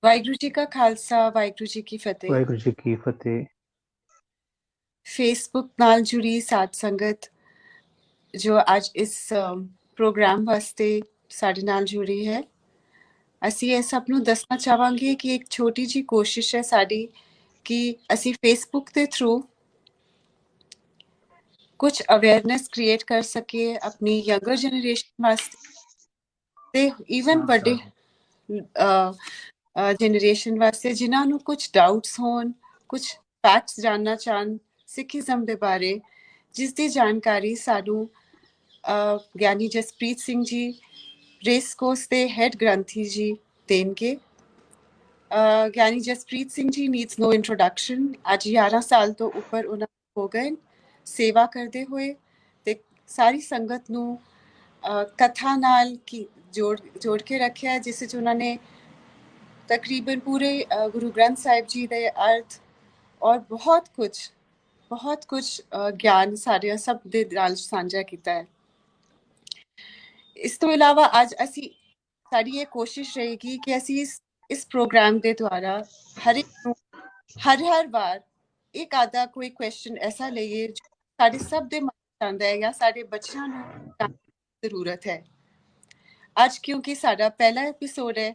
ਵਾਹਿਗੁਰੂ ਜੀ ਕਾ ਖਾਲਸਾ, ਵਾਹਿਗੁਰੂ ਜੀ ਕੀ ਫਤਿਹ। ਵਾਹਿਗੁਰੂ ਜੀ ਕੀ ਫਤਿਹ। ਫੇਸਬੁੱਕ ਨਾਲ ਜੁੜੀ ਸਾਧ ਸੰਗਤ ਜੋ ਅੱਜ ਇਸ ਪ੍ਰੋਗਰਾਮ ਵਾਸਤੇ ਸਾਡੇ ਨਾਲ ਜੁੜੀ ਹੈ, ਅਸੀਂ ਇਹ ਸਭ ਨੂੰ ਦੱਸਣਾ ਚਾਹਾਂਗੇ ਕਿ ਇੱਕ ਛੋਟੀ ਜਿਹੀ ਕੋਸ਼ਿਸ਼ ਹੈ ਸਾਡੀ ਕਿ ਅਸੀਂ ਫੇਸਬੁੱਕ ਦੇ ਥਰੂ ਕੁਝ ਅਵੇਅਰਨੈਸ ਕ੍ਰੀਏਟ ਕਰ ਸਕੀਏ ਆਪਣੀ ਯੰਗਰ ਜਨਰੇਸ਼ਨ ਵਾਸਤੇ ਤੇ ਈਵਨ ਵੱਡੇ ਜਨਰੇਸ਼ਨ ਵਾਸਤੇ ਜਿਨ੍ਹਾਂ ਨੂੰ ਕੁਝ ਡਾਊਟਸ ਹੋਣ, ਕੁਝ ਫੈਕਟਸ ਜਾਣਨਾ ਚਾਹਣ ਸਿੱਖੀਜ਼ਮ ਦੇ ਬਾਰੇ, ਜਿਸ ਦੀ ਜਾਣਕਾਰੀ ਸਾਨੂੰ ਗਿਆਨੀ ਜਸਪ੍ਰੀਤ ਸਿੰਘ ਜੀ, ਰੇਸ ਕੋਰਸ ਦੇ ਹੈਡ ਗ੍ਰੰਥੀ ਜੀ ਦੇਣਗੇ। ਗਿਆਨੀ ਜਸਪ੍ਰੀਤ ਸਿੰਘ ਜੀ ਨੀਡਸ ਨੋ ਇੰਟਰੋਡਕਸ਼ਨ। ਅੱਜ 11 ਸਾਲ ਤੋਂ ਉੱਪਰ ਉਹਨਾਂ ਹੋ ਗਏ ਸੇਵਾ ਕਰਦੇ ਹੋਏ ਤੇ ਸਾਰੀ ਸੰਗਤ ਨੂੰ ਕਥਾ ਨਾਲ ਜੋੜ ਕੇ ਰੱਖਿਆ, ਜਿਸ ਵਿੱਚ ਉਹਨਾਂ ਨੇ ਤਕਰੀਬਨ ਪੂਰੇ ਗੁਰੂ ਗ੍ਰੰਥ ਸਾਹਿਬ ਜੀ ਦੇ ਅਰਥ ਔਰ ਬਹੁਤ ਕੁਝ ਗਿਆਨ ਸਾਡੇ ਸਭ ਦੇ ਨਾਲ ਸਾਂਝਾ ਕੀਤਾ ਹੈ। ਇਸ ਤੋਂ ਇਲਾਵਾ ਅੱਜ ਸਾਡੀ ਇਹ ਕੋਸ਼ਿਸ਼ ਰਹੇਗੀ ਕਿ ਅਸੀਂ ਇਸ ਪ੍ਰੋਗਰਾਮ ਦੇ ਦੁਆਰਾ ਹਰ ਵਾਰ ਇੱਕ ਆਧਾ ਕੋਈ ਕੁਐਸਚਨ ਐਸਾ ਲਈਏ ਜੋ ਸਾਡੇ ਸਭ ਦੇ ਮਨ ਚ ਆਉਂਦਾ ਹੈ ਜਾਂ ਸਾਡੇ ਬੱਚਿਆਂ ਨੂੰ ਜ਼ਰੂਰਤ ਹੈ। ਅੱਜ ਕਿਉਂਕਿ ਸਾਡਾ ਪਹਿਲਾ ਐਪੀਸੋਡ ਹੈ,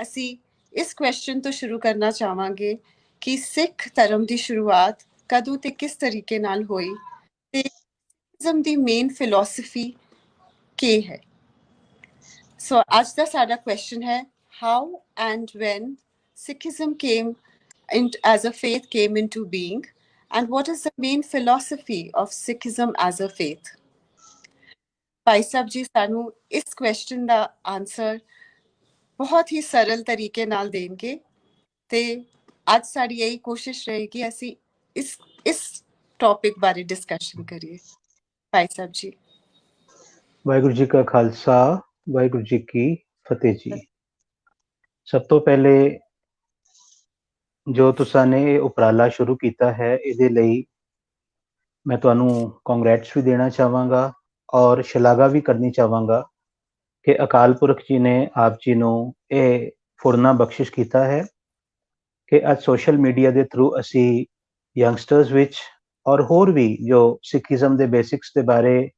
ਅਸੀਂ ਇਸ ਕੁਐਸਚਨ ਤੋਂ ਸ਼ੁਰੂ ਕਰਨਾ ਚਾਹਾਂਗੇ ਕਿ ਸਿੱਖ ਧਰਮ ਦੀ ਸ਼ੁਰੂਆਤ ਕਦੋਂ ਤੇ ਕਿਸ ਤਰੀਕੇ ਨਾਲ ਹੋਈ ਤੇ ਸਿੱਖੀਜ਼ਮ ਦੀ ਮੇਨ ਫਿਲਾਸਫੀ ਕੀ ਹੈ। ਸੋ ਅੱਜ ਦਾ ਸਾਡਾ ਕੁਐਸਚਨ ਹੈ, how and van Sikhism as a faith came into being, and what is the main philosophy of Sikhism as a faith? Bhai Sahib ji ਸਾਨੂੰ ਇਸ ਕੁਐਸਚਨ ਦਾ ਆਨਸਰ ਬਹੁਤ ਹੀ ਸਰਲ ਤਰੀਕੇ ਨਾਲ ਦੇਣਗੇ ਤੇ ਅੱਜ ਸਾਡੀ ਇਹੀ ਕੋਸ਼ਿਸ਼ ਰਹੇਗੀ ਅਸੀਂ ਇਸ ਟੌਪਿਕ ਬਾਰੇ ਡਿਸਕਸ਼ਨ ਕਰੀਏ। ਭਾਈ ਸਾਹਿਬ ਜੀ। ਵਾਹਿਗੁਰੂ ਜੀ ਕਾ ਖਾਲਸਾ, ਵਾਹਿਗੁਰੂ ਜੀ ਕੀ ਫਤਿਹ ਜੀ। ਸਭ ਤੋਂ ਪਹਿਲੇ ਜੋ ਤੁਸਾਂ ਨੇ ਇਹ ਉਪਰਾਲਾ ਸ਼ੁਰੂ ਕੀਤਾ ਹੈ, ਇਹਦੇ ਲਈ ਮੈਂ ਤੁਹਾਨੂੰ ਕੰਗ੍ਰੈਟਸ ਵੀ ਦੇਣਾ ਚਾਹਾਂਗਾ ਔਰ ਸ਼ਲਾਘਾ ਵੀ ਕਰਨੀ ਚਾਹਾਂਗਾ ਕਿ ਅਕਾਲ ਪੁਰਖ ਜੀ ਨੇ ਆਪ ਜੀ ਨੂੰ ਇਹ ਫੁਰਨਾ ਬਖਸ਼ਿਸ਼ ਕੀਤਾ ਹੈ ਕਿ ਅੱਜ ਸੋਸ਼ਲ ਮੀਡੀਆ ਦੇ ਥਰੂ ਅਸੀਂ ਯੰਗਸਟਰਸ ਵਿੱਚ ਔਰ ਹੋਰ ਵੀ ਜੋ ਸਿੱਖੀਜ਼ਮ ਦੇ ਬੇਸਿਕਸ ਦੇ ਬਾਰੇ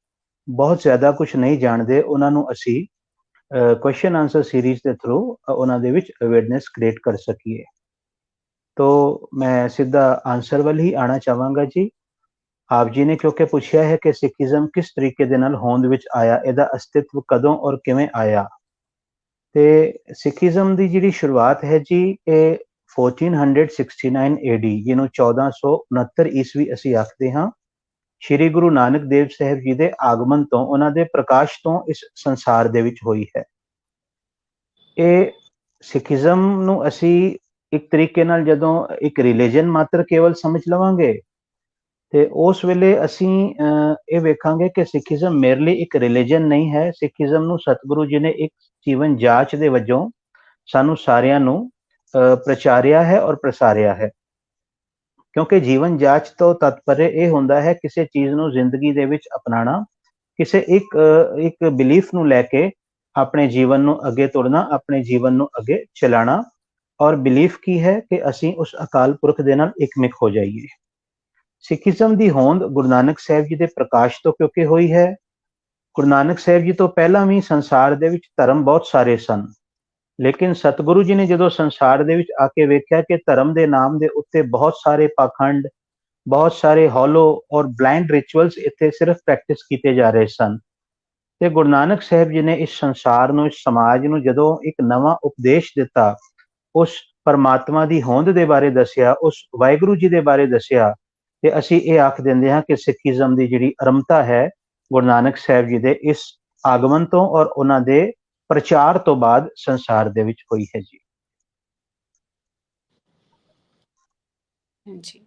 ਬਹੁਤ ਜ਼ਿਆਦਾ ਕੁਝ ਨਹੀਂ ਜਾਣਦੇ, ਉਹਨਾਂ ਨੂੰ ਅਸੀਂ ਕੁਐਸਚਨ ਆਨਸਰ ਸੀਰੀਜ਼ ਦੇ ਥਰੂ ਉਹਨਾਂ ਦੇ ਵਿੱਚ ਅਵੇਅਰਨੈਸ ਕ੍ਰੀਏਟ ਕਰ ਸਕੀਏ। ਤੋ ਮੈਂ ਸਿੱਧਾ ਆਨਸਰ ਵੱਲ ਹੀ ਆਉਣਾ ਚਾਹਾਂਗਾ ਜੀ। ਆਪ ਜੀ ਨੇ ਕਿਉਂਕਿ ਪੁੱਛਿਆ ਹੈ ਕਿ ਸਿੱਖੀਜ਼ਮ ਕਿਸ ਤਰੀਕੇ ਦੇ ਨਾਲ ਹੋਂਦ ਵਿੱਚ ਆਇਆ, ਇਹਦਾ ਅਸਤਿਤਵ ਕਦੋਂ ਔਰ ਕਿਵੇਂ ਆਇਆ, ਤੇ ਸਿੱਖੀਜ਼ਮ ਦੀ ਜਿਹੜੀ ਸ਼ੁਰੂਆਤ ਹੈ ਜੀ ਇਹ 1469 AD, ਜਿਹਨੂੰ 1469 ਈਸਵੀ ਅਸੀਂ ਆਖਦੇ ਹਾਂ, ਸ਼੍ਰੀ ਗੁਰੂ ਨਾਨਕ ਦੇਵ ਸਾਹਿਬ ਜੀ ਦੇ ਆਗਮਨ ਤੋਂ, ਉਹਨਾਂ ਦੇ ਪ੍ਰਕਾਸ਼ ਤੋਂ ਇਸ ਸੰਸਾਰ ਦੇ ਵਿੱਚ ਹੋਈ ਹੈ। ਇਹ ਸਿੱਖੀਜ਼ਮ ਨੂੰ ਅਸੀਂ ਇੱਕ ਤਰੀਕੇ ਨਾਲ ਜਦੋਂ ਇੱਕ ਰਿਲੀਜਨ ਮਾਤਰ ਕੇਵਲ ਸਮਝ ਲਵਾਂਗੇ ਤੇ ਉਸ ਵੇਲੇ ਅਸੀਂ ਇਹ ਵੇਖਾਂਗੇ ਕਿ ਸਿੱਖੀਜ਼ਮ ਮੇਰੇ ਲਈ ਇੱਕ ਰਿਲੀਜਨ ਨਹੀਂ ਹੈ। ਸਿੱਖੀਜ਼ਮ ਨੂੰ ਸਤਿਗੁਰੂ ਜੀ ਨੇ ਇੱਕ ਜੀਵਨ ਜਾਂਚ ਦੇ ਵਜੋਂ ਸਾਨੂੰ ਸਾਰਿਆਂ ਨੂੰ ਪ੍ਰਚਾਰਿਆ ਹੈ ਔਰ ਪ੍ਰਸਾਰਿਆ ਹੈ, ਕਿਉਂਕਿ ਜੀਵਨ ਜਾਂਚ ਤੋਂ ਤਤਪਰ ਇਹ ਹੁੰਦਾ ਹੈ ਕਿਸੇ ਚੀਜ਼ ਨੂੰ ਜ਼ਿੰਦਗੀ ਦੇ ਵਿੱਚ ਅਪਣਾਉਣਾ, ਕਿਸੇ ਇੱਕ ਬਿਲੀਫ ਨੂੰ ਲੈ ਕੇ ਆਪਣੇ ਜੀਵਨ ਨੂੰ ਅੱਗੇ ਤੁਰਨਾ, ਆਪਣੇ ਜੀਵਨ ਨੂੰ ਅੱਗੇ ਚਲਾਣਾ। ਔਰ ਬਿਲੀਫ ਕੀ ਹੈ ਕਿ ਅਸੀਂ ਉਸ ਅਕਾਲ ਪੁਰਖ ਦੇ ਨਾਲ ਇਕਮਿਕ ਹੋ ਜਾਈਏ। ਸਿੱਖੀਜ਼ਮ ਦੀ ਹੋਂਦ ਗੁਰੂ ਨਾਨਕ ਸਾਹਿਬ ਜੀ ਦੇ ਪ੍ਰਕਾਸ਼ ਤੋਂ ਕਿਉਂਕਿ ਹੋਈ ਹੈ। ਗੁਰੂ ਨਾਨਕ ਸਾਹਿਬ ਜੀ ਤੋਂ ਪਹਿਲਾਂ ਵੀ ਸੰਸਾਰ ਦੇ ਵਿੱਚ ਧਰਮ ਬਹੁਤ ਸਾਰੇ ਸਨ, ਲੇਕਿਨ ਸਤਿਗੁਰੂ ਜੀ ਨੇ ਜਦੋਂ ਸੰਸਾਰ ਦੇ ਵਿੱਚ ਆ ਕੇ ਵੇਖਿਆ ਕਿ ਧਰਮ ਦੇ ਨਾਮ ਦੇ ਉੱਤੇ ਬਹੁਤ ਸਾਰੇ ਪਾਖੰਡ, ਬਹੁਤ ਸਾਰੇ ਹੌਲੋ ਔਰ ਬਲਾਈਂਡ ਰਿਚੁਅਲਸ ਇੱਥੇ ਸਿਰਫ ਪ੍ਰੈਕਟਿਸ ਕੀਤੇ ਜਾ ਰਹੇ ਸਨ, ਤੇ ਗੁਰੂ ਨਾਨਕ ਸਾਹਿਬ ਜੀ ਨੇ ਇਸ ਸੰਸਾਰ ਨੂੰ, ਇਸ ਸਮਾਜ ਨੂੰ ਜਦੋਂ ਇੱਕ ਨਵਾਂ ਉਪਦੇਸ਼ ਦਿੱਤਾ, ਉਸ ਪਰਮਾਤਮਾ ਦੀ ਹੋਂਦ ਦੇ ਬਾਰੇ ਦੱਸਿਆ, ਉਸ ਵਾਹਿਗੁਰੂ ਜੀ ਦੇ ਬਾਰੇ ਦੱਸਿਆ, ਤੇ ਅਸੀਂ ਇਹ ਆਖ ਦਿੰਦੇ ਹਾਂ ਕਿ ਸਿੱਖੀਜ਼ਮ ਦੀ ਜਿਹੜੀ ਆਰੰਭਤਾ ਹੈ ਗੁਰੂ ਨਾਨਕ ਸਾਹਿਬ ਜੀ ਦੇ ਇਸ ਆਗਮਨ ਤੋਂ ਔਰ ਉਹਨਾਂ ਦੇ ਪ੍ਰਚਾਰ ਤੋਂ ਬਾਅਦ ਸੰਸਾਰ ਦੇ ਵਿੱਚ ਹੋਈ ਹੈ ਜੀ। ਹਾਂਜੀ,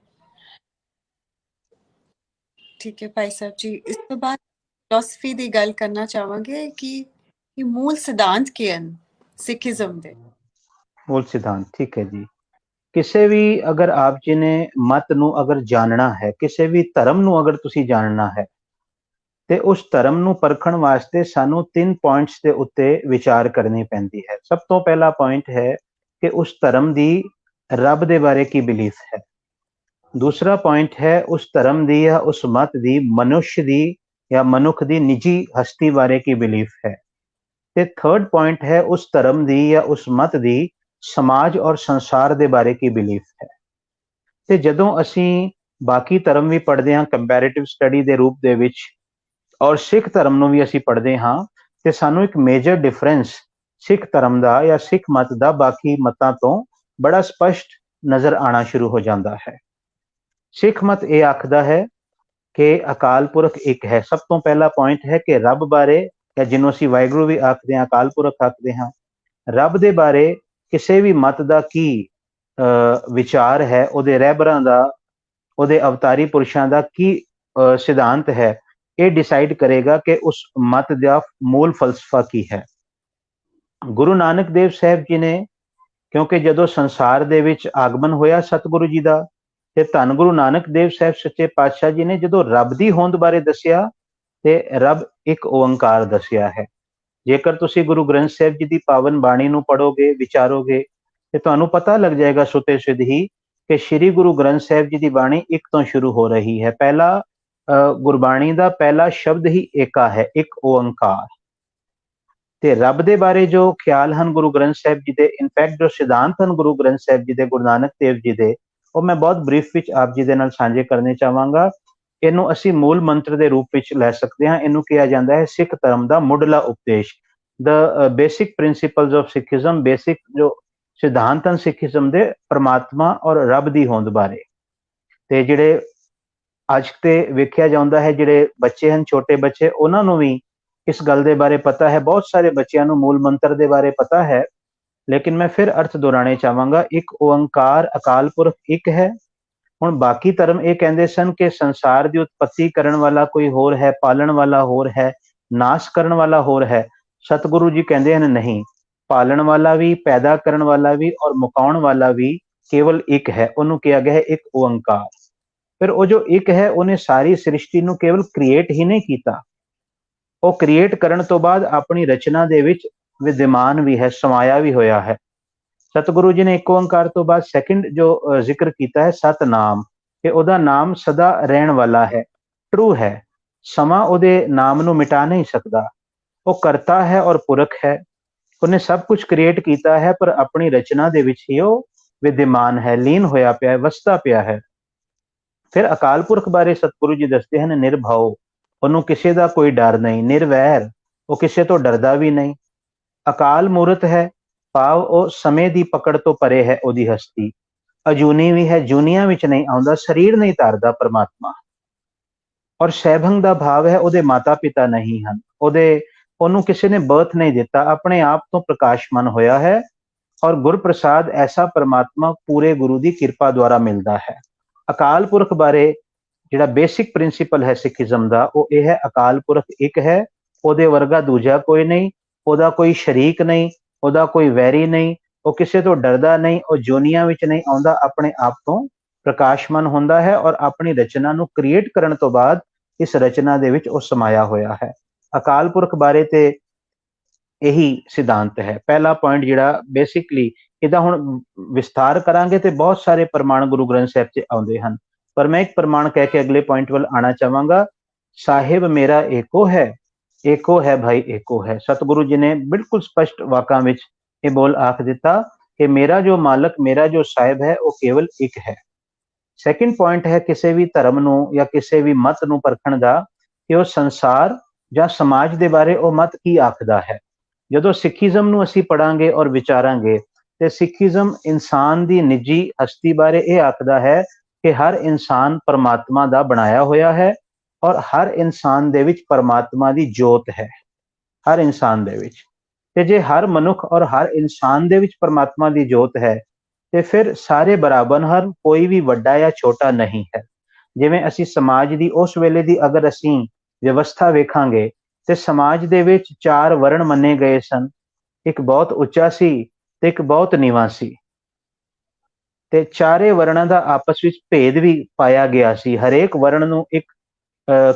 ਠੀਕ ਹੈ ਭਾਈ ਸਾਹਿਬ ਜੀ। ਇਸ ਤੋਂ ਬਾਅਦ ਫਿਲਾਸਫੀ ਦੀ ਗੱਲ ਕਰਨਾ ਚਾਹਾਂਗੇ ਕਿ ਮੂਲ ਸਿਧਾਂਤ ਕੀ ਹਨ ਸਿੱਖੀਜ਼ਮ ਦੇ। ਮੂਲ ਸਿਧਾਂਤ, ਠੀਕ ਹੈ ਜੀ। ਕਿਸੇ ਵੀ ਅਗਰ ਆਪ ਜੀ ਨੇ ਮਤ ਨੂੰ ਅਗਰ ਜਾਣਨਾ ਹੈ, ਕਿਸੇ ਵੀ ਧਰਮ ਨੂੰ ਅਗਰ ਤੁਸੀਂ ਜਾਣਨਾ ਹੈ, ਤੇ ਉਸ ਧਰਮ ਨੂੰ ਪਰਖਣ ਵਾਸਤੇ ਸਾਨੂੰ 3 ਪੁਆਇੰਟਸ ਦੇ ਉੱਤੇ ਵਿਚਾਰ ਕਰਨੀ ਪੈਂਦੀ ਹੈ। ਸਭ ਤੋਂ ਪਹਿਲਾ ਪੁਆਇੰਟ ਹੈ कि उस धर्म की रब दे बारे की बिलीफ है। दूसरा पॉइंट है उस धर्म की या उस मत की मनुष्य की या मनुख की निजी हस्ती बारे की बिलीफ है। ते थर्ड पॉइंट है उस धर्म की या उस मत की समाज और संसार के बारे की बिलीफ है। ते जदों असी बाकी धर्म भी पढ़ते हाँ कंपैरेटिव स्टडी के रूप दे विच और सिख धर्म नूं भी असी पढ़ते हाँ ते सानू एक मेजर डिफरेंस सिख धर्म का या सिख मत का बाकी मतां तो बड़ा स्पष्ट नज़र आना शुरू हो जाता है। सिख मत ये आखदा है कि अकाल पुरख एक है। सब तो पहला पॉइंट है कि रब बारे या जिन्हों असी वाहिगुरू भी आखते हैं अकाल पुरख आखते हैं रब दे बारे किसी भी मत का की विचार है उहदे रहबरां दा उहदे अवतारी पुरुषां दा की सिद्धांत है ये डिसाइड करेगा कि उस मत का मूल फलसफा की है। गुरु नानक देव साहब जी ने क्योंकि जदों संसार दे विच आगमन होया सतगुरु जी का ते धन गुरु नानक देव साहब सच्चे पातशाह जी ने जदों रब दी होंद बारे दसिया ते रब एक ओंकार दसिया है। जेकर तुसी गुरु ग्रंथ साहब जी की पावन बाणी नूं पढ़ोगे विचारोगे तो तुहानूं पता लग जाएगा सुते सिद्ध ही कि श्री गुरु ग्रंथ साहब जी की बाणी एक तो शुरू हो रही है। पहला गुरबाणी का पहला शब्द ही एका है, एक ओंकार। ते रब दे बारे जो ख्याल हैं गुरु ग्रंथ साहब जी के इनफैक्ट जो सिद्धांत हैं गुरु ग्रंथ साहब जी के गुरु नानक देव जी के वो मैं बहुत ब्रीफ विच आप जी दे नाल साझे करने चाहांगा। इनू असी मूल मंत्र के रूप में लै सकते हैं। इनू कहा जाता है सिख धर्म का मुढ़ला उपदेश, the basic principles of Sikhism, basic जो सिद्धांत हैं सिखिज्म के परमात्मा और रब की होंद बारे। ते जिहड़े अज ते वेख्या जाता है जिहड़े बच्चे हैं छोटे बच्चे उन्होंने भी इस गल के बारे पता है। बहुत सारे बच्चों को मूल मंत्र के बारे पता है लेकिन मैं फिर अर्थ दोहराने चाहांगा एक ओंकार अकाल पुरख एक है। हुण बाकी धर्म ये कहते सन कि संसार की उत्पत्ति करने वाला कोई होर है, पालन वाला होर है, नाश करने वाला होर है। सतगुरु जी कहते हैं नहीं, पालन वाला भी, पैदा करने वाला भी और मुकाउण वाला भी केवल एक है। उन्होंने कहा गया है एक ओंकार। फिर वो जो एक है उन्हें सारी सृष्टि नूं केवल क्रिएट ही नहीं किया, वो क्रिएट करने तो बाद अपनी रचना दे विच विद्यमान भी है, समाया भी होया है। सतगुरु जी ने एक ओंकार तो बाद सैकंड जो जिक्र किया है सतनाम कि ओदा नाम सदा रहन वाला है, ट्रू है, समा ओदे नाम नूं मिटा नहीं सकता। वो करता है और पुरख है, उन्हें सब कुछ क्रिएट किया है पर अपनी रचना दे विच ही वो विद्यमान है, लीन होया पिया है, वसदा पिया है। फिर अकाल पुरख बारे सतगुरु जी दसते हैं निर्भव, उन्होंने किसी का कोई डर नहीं, निर्वैर, वो किसी तो डरदा भी नहीं। अकाल मूर्त है भाव वो समय की पकड़ तो परे है, ओदी हस्ती अजूनी भी है, जूनिया विच नहीं आउंदा, शरीर नहीं तारदा परमात्मा। और सैभंग का भाव है ओदे माता पिता नहीं हैं, ओदे ओनू किसी ने बर्थ नहीं दिता, अपने आप तो प्रकाशमान होया है। और गुर प्रसाद ऐसा परमात्मा पूरे गुरु की कृपा द्वारा मिलता है। अकाल पुरख बारे जिहड़ा बेसिक प्रिंसिपल है सिखिज्म का वो ये है अकाल पुरख एक है, ओदे वर्गा दूजा कोई नहीं, ओदा कोई शरीक नहीं, ओदा कोई वैरी नहीं, वो किसी तो डरदा नहीं, वो जोनिया विच नहीं आउंदा, अपने आप तो प्रकाशमान होंदा है और अपनी रचना नूं क्रिएट करने तो बाद इस रचना दे विच वो समाया होया है। अकाल पुरख बारे ते यही सिद्धांत है। पहला पॉइंट जिहड़ा बेसिकली इहदा हुण विस्तार करांगे तो बहुत सारे प्रमाण गुरु ग्रंथ साहिब च आउंदे हन, पर मैं एक प्रमाण कह के अगले पॉइंट वाल आना चाहांगा। साहिब मेरा एको है भाई एको है। सतगुरु जी ने बिल्कुल स्पष्ट वाकां विच ये बोल आख दिता कि मेरा जो मालक, मेरा जो साहिब है वो केवल एक है। सैकेंड पॉइंट है किसी भी धर्म नूं या किसी भी मत नूं परखण दा कि वो संसार या समाज के बारे वो मत की आखदा है। जदों सिखिज्म नूं असीं पढ़ांगे और विचारांगे तो सिखिज्म इंसान की निजी हस्ती बारे ये आखदा है कि हर इंसान परमात्मा का बनाया होया है और हर इंसान दे विच परमात्मा की जोत है, हर इंसान दे विच। ते जे हर मनुख और हर इंसान दे विच परमात्मा की जोत है तो फिर सारे बराबर हन, कोई भी वड्डा या छोटा नहीं है। जिवें असीं समाज की उस वेले की अगर असीं व्यवस्था वेखांगे तो समाज दे विच 4 वर्ण मन्ने गए सन, एक बहुत उच्चा सी ते एक बहुत नीवां सी, ते चारे वर्णां दा आपस विच भेद भी पाया गया सी। हरेक वर्ण नूं एक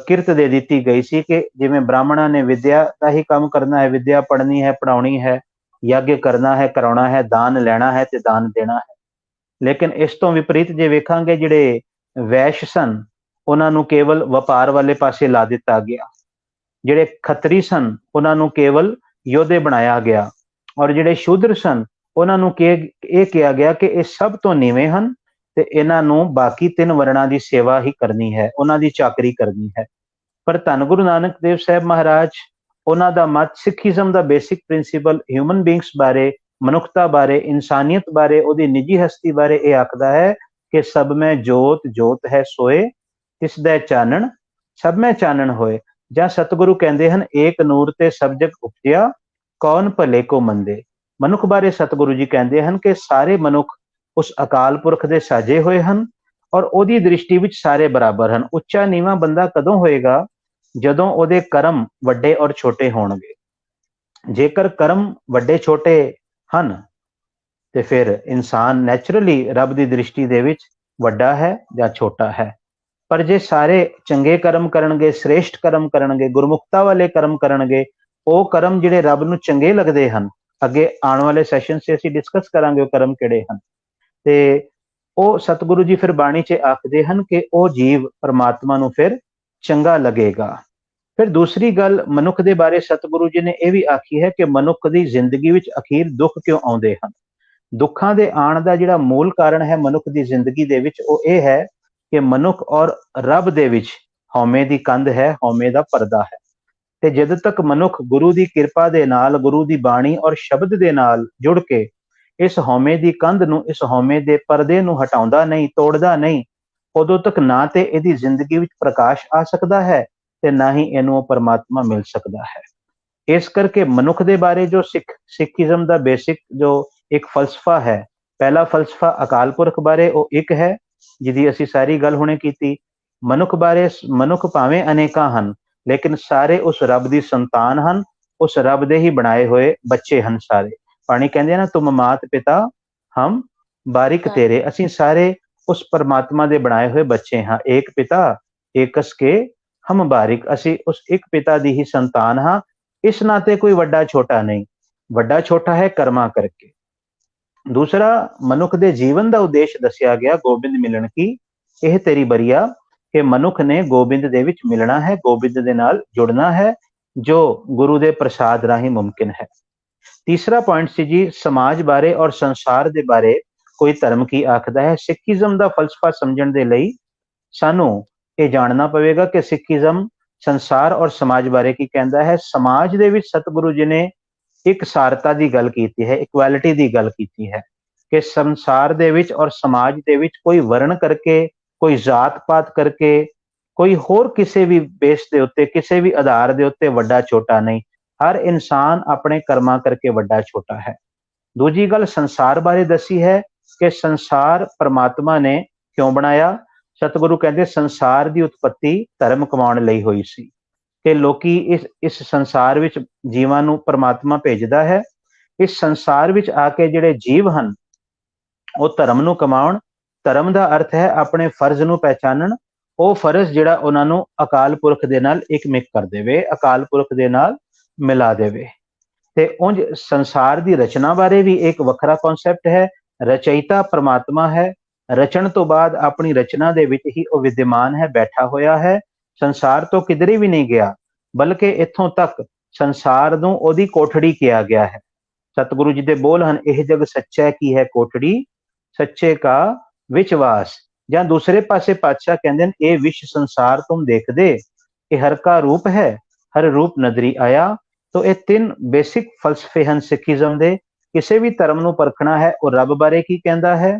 किरत दे दी गई सी कि जिवें ब्राह्मणां ने विद्या का ही काम करना है, विद्या पढ़नी है, पढ़ाउणी है, ਯੱਗ ਕਰਨਾ ਹੈ, ਕਰਾਉਣਾ ਹੈ, ਦਾਨ ਲੈਣਾ ਹੈ ਤੇ ਦਾਨ ਦੇਣਾ ਹੈ। ਲੇਕਿਨ ਇਸ ਤੋਂ ਵਿਪਰੀਤ ਜੇ ਵੇਖਾਂਗੇ ਜਿਹੜੇ ਵੈਸ਼ ਸਨ ਉਹਨਾਂ ਨੂੰ ਕੇਵਲ ਵਪਾਰ ਵਾਲੇ ਪਾਸੇ ਲਾ ਦਿੱਤਾ ਗਿਆ। ਜਿਹੜੇ ਖੱਤਰੀ ਸਨ ਉਹਨਾਂ ਨੂੰ ਕੇਵਲ ਯੋਧੇ ਬਣਾਇਆ ਗਿਆ, ਔਰ ਜਿਹੜੇ ਸ਼ੂਦਰ ਸਨ ਉਹਨਾਂ ਨੂੰ ਇਹ ਕਿਹਾ ਗਿਆ ਕਿ ਇਹ ਸਭ ਤੋਂ ਨੀਵੇਂ ਹਨ ਤੇ ਇਹਨਾਂ ਨੂੰ ਬਾਕੀ 3 ਵਰਣਾਂ ਦੀ ਸੇਵਾ ਹੀ ਕਰਨੀ ਹੈ, ਉਹਨਾਂ ਦੀ ਚਾਕਰੀ ਕਰਨੀ ਹੈ। ਪਰ ਧੰਨ ਗੁਰੂ ਨਾਨਕ ਦੇਵ ਸਾਹਿਬ ਮਹਾਰਾਜ, ਉਹਨਾਂ ਦਾ ਮਤ ਸਿੱਖੀਜ਼ਮ ਦਾ ਬੇਸਿਕ ਪ੍ਰਿੰਸੀਪਲ ਹਿਊਮਨ ਬੀਇੰਗਸ ਬਾਰੇ, ਮਨੁੱਖਤਾ ਬਾਰੇ, ਇਨਸਾਨੀਅਤ ਬਾਰੇ, ਉਹਦੀ ਨਿੱਜੀ ਹਸਤੀ ਬਾਰੇ ਇਹ ਆਖਦਾ ਹੈ ਕਿ ਸਭ ਮੈਂ ਜੋਤ, ਜੋਤ ਹੈ ਸੋਏ, ਤਿਸ ਦਾ ਚਾਨਣ ਸਭ ਮੈਂ ਚਾਨਣ ਹੋਏ। ਜਾਂ ਸਤਿਗੁਰੂ ਕਹਿੰਦੇ ਹਨ, ਏਕ ਨੂਰ ਤੇ ਸਭ ਜਗ ਉਪਜਿਆ, ਕੌਣ ਭਲੇ ਕੋ ਮੰਦੇ। ਮਨੁੱਖ ਬਾਰੇ ਸਤਿਗੁਰੂ ਜੀ ਕਹਿੰਦੇ ਹਨ ਕਿ ਸਾਰੇ ਮਨੁੱਖ ਉਸ ਅਕਾਲ ਪੁਰਖ ਦੇ ਸਾਜੇ ਹੋਏ ਹਨ ਔਰ ਉਹਦੀ ਦ੍ਰਿਸ਼ਟੀ ਵਿੱਚ ਸਾਰੇ ਬਰਾਬਰ ਹਨ। ਉੱਚਾ ਨੀਵਾਂ ਬੰਦਾ ਕਦੋਂ ਹੋਏਗਾ? ਜਦੋਂ ਉਹਦੇ ਕਰਮ ਵੱਡੇ ਔਰ ਛੋਟੇ ਹੋਣਗੇ। ਜੇਕਰ ਕਰਮ ਵੱਡੇ ਛੋਟੇ ਹਨ ਤੇ ਫਿਰ ਇਨਸਾਨ ਨੈਚੁਰਲੀ ਰੱਬ ਦੀ ਦ੍ਰਿਸ਼ਟੀ ਦੇ ਵਿੱਚ ਵੱਡਾ ਹੈ ਜਾਂ ਛੋਟਾ ਹੈ। ਪਰ ਜੇ ਸਾਰੇ ਚੰਗੇ ਕਰਮ ਕਰਨਗੇ, ਸ੍ਰੇਸ਼ਟ ਕਰਮ ਕਰਨਗੇ, ਗੁਰਮੁਖਤਾ ਵਾਲੇ ਕਰਮ ਕਰਨਗੇ, ਉਹ ਕਰਮ ਜਿਹੜੇ ਰੱਬ ਨੂੰ ਚੰਗੇ ਲੱਗਦੇ ਹਨ, ਅੱਗੇ ਆਉਣ ਵਾਲੇ ਸੈਸ਼ਨ 'ਚ ਅਸੀਂ ਡਿਸਕਸ ਕਰਾਂਗੇ ਉਹ ਕਰਮ ਕਿਹੜੇ ਹਨ। ਤੇ ਉਹ ਸਤਿਗੁਰੂ ਜੀ ਫਿਰ ਬਾਣੀ 'ਚ ਆਖਦੇ ਹਨ ਕਿ ਉਹ ਜੀਵ ਪਰਮਾਤਮਾ ਨੂੰ ਫਿਰ ਚੰਗਾ ਲੱਗੇਗਾ। ਫਿਰ ਦੂਸਰੀ ਗੱਲ ਮਨੁੱਖ ਦੇ ਬਾਰੇ ਸਤਿਗੁਰੂ ਜੀ ਨੇ ਇਹ ਵੀ ਆਖੀ ਹੈ ਕਿ ਮਨੁੱਖ ਦੀ ਜ਼ਿੰਦਗੀ ਵਿੱਚ ਅਖੀਰ ਦੁੱਖ ਕਿਉਂ ਆਉਂਦੇ ਹਨ। ਦੁੱਖਾਂ ਦੇ ਆਉਣ ਦਾ ਜਿਹੜਾ ਮੂਲ ਕਾਰਨ ਹੈ ਮਨੁੱਖ ਦੀ ਜ਼ਿੰਦਗੀ ਦੇ ਵਿੱਚ, ਉਹ ਇਹ ਹੈ ਕਿ ਮਨੁੱਖ ਔਰ ਰੱਬ ਦੇ ਵਿੱਚ ਹਉਮੈ ਦੀ ਕੰਧ ਹੈ, ਹਉਮੈ ਦਾ ਪਰਦਾ ਹੈ। ਤੇ ਜਦ ਤੱਕ ਮਨੁੱਖ ਗੁਰੂ ਦੀ ਕਿਰਪਾ ਦੇ ਨਾਲ, ਗੁਰੂ ਦੀ ਬਾਣੀ ਔਰ ਸ਼ਬਦ ਦੇ ਨਾਲ ਜੁੜ ਕੇ ਇਸ ਹਉਮੈ ਦੀ ਕੰਧ ਨੂੰ, ਇਸ ਹਉਮੈ ਦੇ ਪਰਦੇ ਨੂੰ ਹਟਾਉਂਦਾ ਨਹੀਂ, ਤੋੜਦਾ ਨਹੀਂ, ਉਦੋਂ ਤੱਕ ਨਾ ਤੇ ਇਹਦੀ ਜ਼ਿੰਦਗੀ ਵਿੱਚ ਪ੍ਰਕਾਸ਼ ਆ ਸਕਦਾ ਹੈ ਤੇ ਨਾ ਹੀ ਇਹਨੂੰ ਉਹ ਪਰਮਾਤਮਾ ਮਿਲ ਸਕਦਾ ਹੈ। ਇਸ ਕਰਕੇ ਮਨੁੱਖ ਦੇ ਬਾਰੇ ਜੋ ਸਿੱਖੀਜ਼ਮ ਦਾ ਬੇਸਿਕ ਜੋ ਇੱਕ ਫਲਸਫਾ ਹੈ, ਪਹਿਲਾ ਫਲਸਫਾ ਅਕਾਲ ਪੁਰਖ ਬਾਰੇ, ਉਹ ਇੱਕ ਹੈ ਜਿਹਦੀ ਅਸੀਂ ਸਾਰੀ ਗੱਲ ਹੁਣੇ ਕੀਤੀ। ਮਨੁੱਖ ਬਾਰੇ, ਮਨੁੱਖ ਭਾਵੇਂ ਅਨੇਕਾਂ ਹਨ ਲੇਕਿਨ ਸਾਰੇ ਉਸ ਰੱਬ ਦੀ ਸੰਤਾਨ ਹਨ, ਉਸ ਰੱਬ ਦੇ ਹੀ ਬਣਾਏ ਹੋਏ ਬੱਚੇ ਹਨ ਸਾਰੇ। ਪਾਣੀ ਕਹਿੰਦੇ ਨਾ, ਤੁਮ ਮਾਤ ਪਿਤਾ ਹਮ ਬਾਰਿਕ ਤੇਰੇ। ਅਸੀਂ ਸਾਰੇ ਉਸ ਪਰਮਾਤਮਾ ਦੇ ਬਣਾਏ ਹੋਏ ਬੱਚੇ ਹਾਂ। ਏਕ ਪਿਤਾ ਏਕਸ ਕੇ ਹਮ ਬਾਰਿਕ। ਅਸੀਂ ਉਸ ਇੱਕ ਪਿਤਾ ਦੀ ਹੀ ਸੰਤਾਨ ਹਾਂ। ਇਸ ਨਾਤੇ ਕੋਈ ਵੱਡਾ ਛੋਟਾ ਨਹੀਂ, ਵੱਡਾ ਛੋਟਾ ਹੈ ਕਰਮਾਂ ਕਰਕੇ। ਦੂਸਰਾ, ਮਨੁੱਖ ਦੇ ਜੀਵਨ ਦਾ ਉਦੇਸ਼ ਦੱਸਿਆ ਗਿਆ, ਗੋਬਿੰਦ ਮਿਲਣ ਕੀ ਇਹ ਤੇਰੀ ਬਰੀਆ, ਕਿ ਮਨੁੱਖ ਨੇ ਗੋਬਿੰਦ ਦੇ ਵਿੱਚ ਮਿਲਣਾ ਹੈ, ਗੋਬਿੰਦ ਦੇ ਨਾਲ ਜੁੜਨਾ ਹੈ, ਜੋ ਗੁਰੂ ਦੇ ਪ੍ਰਸਾਦ ਰਾਹੀਂ ਮੁਮਕਿਨ ਹੈ। ਤੀਸਰਾ ਪੁਆਇੰਟ ਸੀ ਜੀ ਸਮਾਜ ਬਾਰੇ ਔਰ ਸੰਸਾਰ ਦੇ ਬਾਰੇ ਕੋਈ ਧਰਮ ਕੀ ਆਖਦਾ ਹੈ। ਸਿੱਖੀਜ਼ਮ ਦਾ ਫਲਸਫਾ ਸਮਝਣ ਦੇ ਲਈ ਸਾਨੂੰ ਇਹ ਜਾਣਨਾ ਪਵੇਗਾ ਕਿ ਸਿੱਖੀਜ਼ਮ ਸੰਸਾਰ ਔਰ ਸਮਾਜ ਬਾਰੇ ਕੀ ਕਹਿੰਦਾ ਹੈ। ਸਮਾਜ ਦੇ ਵਿੱਚ ਸਤਿਗੁਰੂ ਜੀ ਨੇ ਇੱਕ ਸਾਰਤਾ ਦੀ ਗੱਲ ਕੀਤੀ ਹੈ, ਇਕੁਐਲਿਟੀ ਦੀ ਗੱਲ ਕੀਤੀ ਹੈ ਕਿ ਸੰਸਾਰ ਦੇ ਵਿੱਚ ਔਰ ਸਮਾਜ ਦੇ ਵਿੱਚ ਕੋਈ ਵਰਣ ਕਰਕੇ, ਕੋਈ ਜਾਤ ਪਾਤ ਕਰਕੇ, ਕੋਈ ਹੋਰ ਕਿਸੇ ਵੀ ਬੇਸ ਦੇ ਉੱਤੇ, ਕਿਸੇ ਵੀ ਆਧਾਰ ਦੇ ਉੱਤੇ ਵੱਡਾ ਛੋਟਾ ਨਹੀਂ। ਹਰ ਇਨਸਾਨ ਆਪਣੇ ਕਰਮਾਂ ਕਰਕੇ ਵੱਡਾ ਛੋਟਾ ਹੈ। ਦੂਜੀ ਗੱਲ ਸੰਸਾਰ ਬਾਰੇ ਦੱਸੀ ਹੈ ਕਿ ਸੰਸਾਰ ਪਰਮਾਤਮਾ ਨੇ ਕਿਉਂ ਬਣਾਇਆ। ਸਤਿਗੁਰੂ ਕਹਿੰਦੇ ਸੰਸਾਰ ਦੀ ਉਤਪਤੀ ਧਰਮ ਕਮਾਉਣ ਲਈ ਹੋਈ ਸੀ ਕਿ ਲੋਕੀ ਇਸ ਸੰਸਾਰ ਵਿੱਚ ਜੀਵਾਂ ਨੂੰ ਪਰਮਾਤਮਾ ਭੇਜਦਾ ਹੈ। ਇਸ ਸੰਸਾਰ ਵਿੱਚ ਆ ਕੇ ਜਿਹੜੇ ਜੀਵ ਹਨ ਉਹ ਧਰਮ ਨੂੰ ਕਮਾਉਣ। ਧਰਮ ਦਾ ਅਰਥ ਹੈ ਆਪਣੇ ਫਰਜ਼ ਨੂੰ ਪਹਿਚਾਨਣ, ਉਹ ਫਰਜ਼ ਜਿਹੜਾ ਉਹਨਾਂ ਨੂੰ ਅਕਾਲ ਪੁਰਖ ਦੇ ਨਾਲ ਇਕਮਿਕ ਕਰ ਦੇਵੇ, ਅਕਾਲ ਪੁਰਖ ਦੇ ਨਾਲ ਮਿਲਾ ਦੇਵੇ। ਤੇ ਉਂਝ ਸੰਸਾਰ ਦੀ ਰਚਨਾ ਬਾਰੇ ਵੀ ਇੱਕ ਵੱਖਰਾ ਕਨਸੈਪਟ ਹੈ। ਰਚయిਤਾ ਪਰਮਾਤਮਾ ਹੈ, ਰਚਣ ਤੋਂ ਬਾਅਦ ਆਪਣੀ ਰਚਨਾ ਦੇ ਵਿੱਚ ਹੀ ਉਹ ਵਿਦਿਮਾਨ ਹੈ, ਬੈਠਾ ਹੋਇਆ ਹੈ, ਸੰਸਾਰ ਤੋਂ ਕਿਧਰੇ ਵੀ ਨਹੀਂ ਗਿਆ, ਬਲਕਿ ਇੱਥੋਂ ਤੱਕ ਸੰਸਾਰ ਨੂੰ ਉਹਦੀ ਕੋਠੜੀ ਕਿਹਾ ਗਿਆ ਹੈ। ਸਤਿਗੁਰੂ ਜੀ ਦੇ ਬੋਲ ਹਨ, ਇਹ ਜਗ ਸੱਚਾ ਕੀ ਹੈ ਕੋਠੜੀ, ਸੱਚੇ ਕਾ ਵਿਚਵਾਸ। ਜਾਂ ਦੂਸਰੇ ਪਾਸੇ ਪਾਤਸ਼ਾਹ ਕਹਿੰਦੇ ਨੇ, ਇਹ ਵਿਸ਼ ਸੰਸਾਰ ਤੁਮ ਦੇਖਦੇ, ਇਹ ਹਰ ਕਾ ਰੂਪ ਹੈ, ਹਰ ਰੂਪ ਨਦਰੀ ਆਇਆ। ਤੋ ਇਹ ਤਿੰਨ ਬੇਸਿਕ ਫਲਸਫੇ ਹਨ ਸਿੱਖੀਜ਼ਮ ਦੇ। ਕਿਸੇ ਵੀ ਧਰਮ ਨੂੰ ਪਰਖਣਾ ਹੈ, ਉਹ ਰੱਬ ਬਾਰੇ ਕੀ ਕਹਿੰਦਾ ਹੈ,